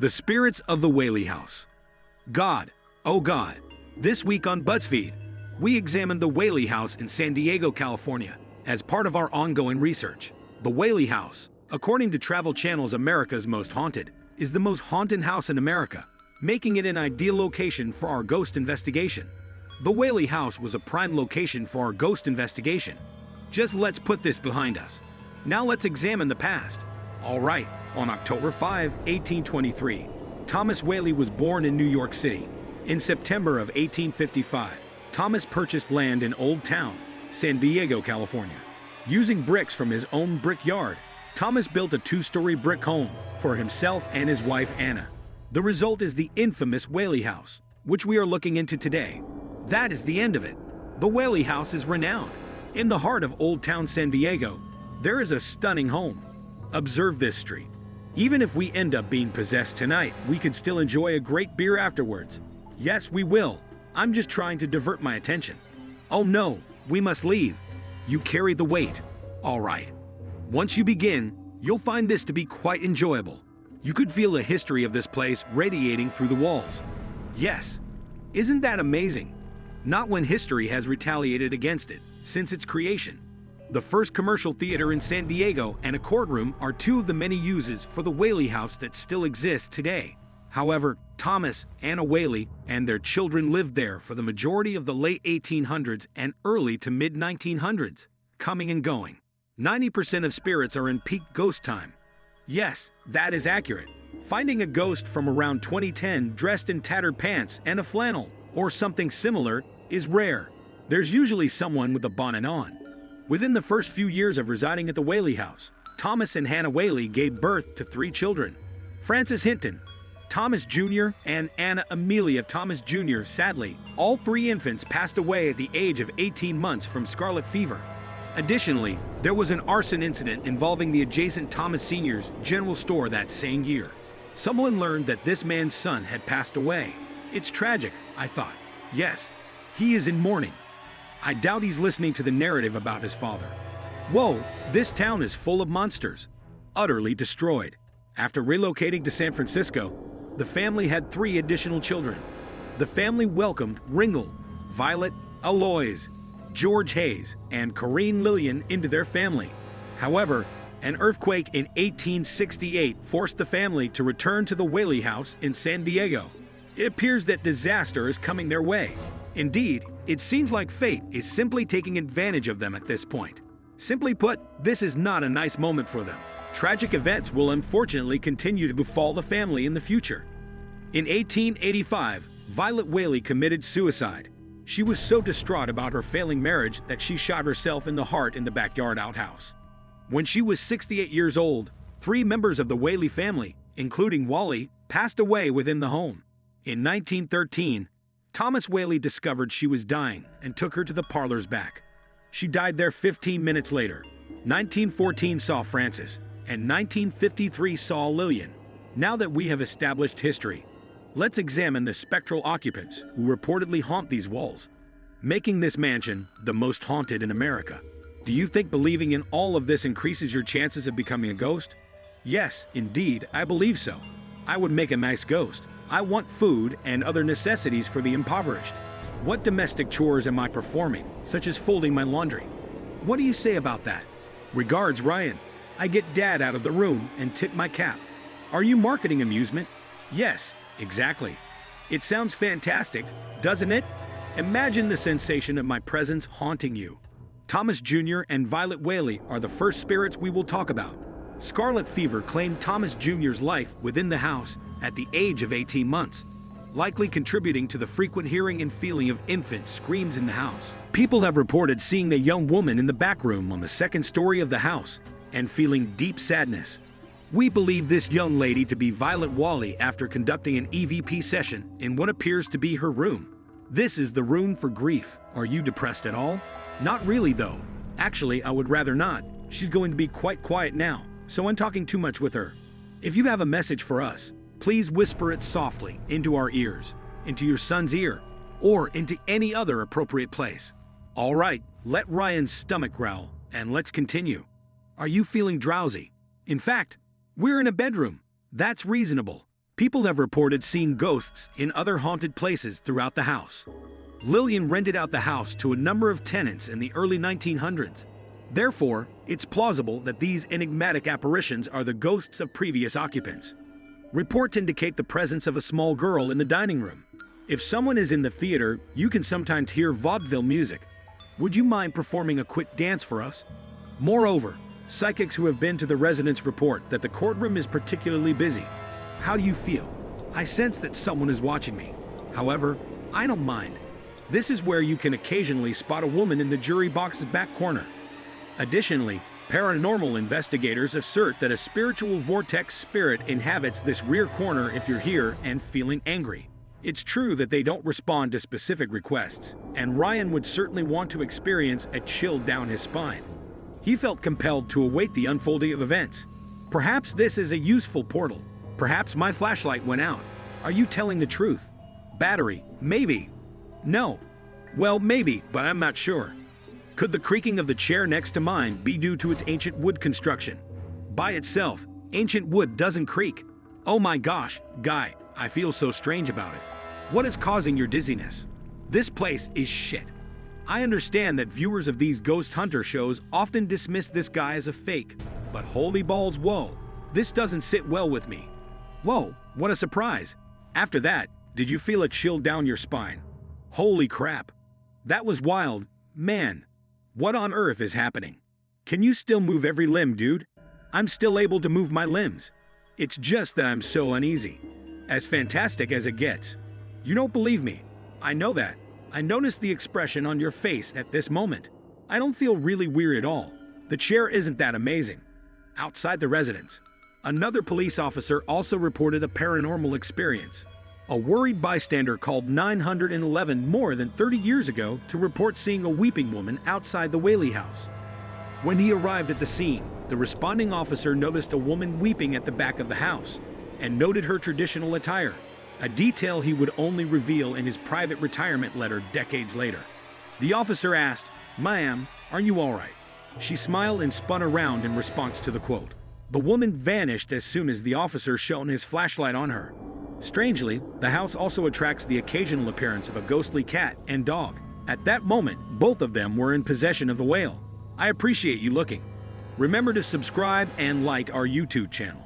The spirits of the Whaley House. God, oh God. This week on BuzzFeed, we examined the Whaley House in San Diego, California, as part of our ongoing research. The Whaley House, according to Travel Channel's America's Most Haunted, is the most haunted house in America, making it an ideal location for our ghost investigation. The Whaley House was a prime location for our ghost investigation. Just let's put this behind us. Now let's examine the past. All right, on October 5, 1823, Thomas Whaley was born in New York City. In September of 1855, Thomas purchased land in Old Town, San Diego, California. Using bricks from his own brickyard, Thomas built a two-story brick home for himself and his wife Anna. The result is the infamous Whaley House, which we are looking into today. That is the end of it. The Whaley House is renowned. In the heart of Old Town San Diego, there is a stunning home. Observe this street. Even if we end up being possessed tonight, we could still enjoy a great beer afterwards. Yes, we will. I'm just trying to divert my attention. Oh no, we must leave. You carry the weight. All right. Once you begin, you'll find this to be quite enjoyable. You could feel the history of this place radiating through the walls. Yes. Isn't that amazing? Not when history has retaliated against it since its creation. The first commercial theater in San Diego and a courtroom are two of the many uses for the Whaley House that still exist today. However, Thomas, Anna Whaley, and their children lived there for the majority of the late 1800s and early to mid-1900s, coming and going. 90% of spirits are in peak ghost time. Yes, that is accurate. Finding a ghost from around 2010 dressed in tattered pants and a flannel, or something similar, is rare. There's usually someone with a bonnet on. Within the first few years of residing at the Whaley House, Thomas and Hannah Whaley gave birth to 3 children. Francis Hinton, Thomas Jr., and Anna Amelia Thomas Jr. Sadly, all 3 infants passed away at the age of 18 months from scarlet fever. Additionally, there was an arson incident involving the adjacent Thomas Sr.'s general store that same year. Someone learned that this man's son had passed away. It's tragic, I thought. Yes, he is in mourning. I doubt he's listening to the narrative about his father. Whoa, this town is full of monsters. Utterly destroyed. After relocating to San Francisco, the family had 3 additional children. The family welcomed Ringle, Violet, Aloys, George Hayes, and Corinne Lillian into their family. However, an earthquake in 1868 forced the family to return to the Whaley House in San Diego. It appears that disaster is coming their way. Indeed, it seems like fate is simply taking advantage of them at this point. Simply put, this is not a nice moment for them. Tragic events will unfortunately continue to befall the family in the future. In 1885, Violet Whaley committed suicide. She was so distraught about her failing marriage that she shot herself in the heart in the backyard outhouse. When she was 68 years old, 3 members of the Whaley family, including Wally, passed away within the home. In 1913, Thomas Whaley discovered she was dying and took her to the parlor's back. She died there 15 minutes later. 1914 saw Francis, and 1953 saw Lillian. Now that we have established history, let's examine the spectral occupants who reportedly haunt these walls, making this mansion the most haunted in America. Do you think believing in all of this increases your chances of becoming a ghost? Yes, indeed, I believe so. I would make a nice ghost. I want food and other necessities for the impoverished. What domestic chores am I performing, such as folding my laundry? What do you say about that? Regards, Ryan. I get Dad out of the room and tip my cap. Are you marketing amusement? Yes, exactly. It sounds fantastic, doesn't it? Imagine the sensation of my presence haunting you. Thomas Jr. and Violet Whaley are the first spirits we will talk about. Scarlet fever claimed Thomas Jr.'s life within the house at the age of 18 months, likely contributing to the frequent hearing and feeling of infant screams in the house. People have reported seeing the young woman in the back room on the 2nd story of the house and feeling deep sadness. We believe this young lady to be Violet Whaley after conducting an EVP session in what appears to be her room. This is the room for grief. Are you depressed at all? Not really though. Actually, I would rather not. She's going to be quite quiet now, so I'm talking too much with her. If you have a message for us, please whisper it softly into our ears, into your son's ear, or into any other appropriate place. All right, let Ryan's stomach growl, and let's continue. Are you feeling drowsy? In fact, we're in a bedroom. That's reasonable. People have reported seeing ghosts in other haunted places throughout the house. Lillian rented out the house to a number of tenants in the early 1900s. Therefore, it's plausible that these enigmatic apparitions are the ghosts of previous occupants. Reports indicate the presence of a small girl in the dining room. If someone is in the theater, you can sometimes hear vaudeville music. Would you mind performing a quick dance for us? Moreover, psychics who have been to the residence report that the courtroom is particularly busy. How do you feel? I sense that someone is watching me. However, I don't mind. This is where you can occasionally spot a woman in the jury box's back corner. Additionally, paranormal investigators assert that a spiritual vortex spirit inhabits this rear corner if you're here and feeling angry. It's true that they don't respond to specific requests, and Ryan would certainly want to experience a chill down his spine. He felt compelled to await the unfolding of events. Perhaps this is a useful portal. Perhaps my flashlight went out. Are you telling the truth? Battery, maybe. No. Well, maybe, but I'm not sure. Could the creaking of the chair next to mine be due to its ancient wood construction? By itself, ancient wood doesn't creak. Oh my gosh, Guy, I feel so strange about it. What is causing your dizziness? This place is shit. I understand that viewers of these ghost hunter shows often dismiss this guy as a fake, but holy balls, whoa, this doesn't sit well with me. Whoa, what a surprise. After that, did you feel a chill down your spine? Holy crap. That was wild, man. What on earth is happening? Can you still move every limb, dude? I'm still able to move my limbs. It's just that I'm so uneasy. As fantastic as it gets. You don't believe me. I know that. I noticed the expression on your face at this moment. I don't feel really weird at all. The chair isn't that amazing. Outside the residence, another police officer also reported a paranormal experience. A worried bystander called 911 more than 30 years ago to report seeing a weeping woman outside the Whaley House. When he arrived at the scene, the responding officer noticed a woman weeping at the back of the house and noted her traditional attire, a detail he would only reveal in his private retirement letter decades later. The officer asked, "Ma'am, are you all right?" She smiled and spun around in response to the quote. The woman vanished as soon as the officer shone his flashlight on her. Strangely, the house also attracts the occasional appearance of a ghostly cat and dog. At that moment, both of them were in possession of the whale. I appreciate you looking. Remember to subscribe and like our YouTube channel.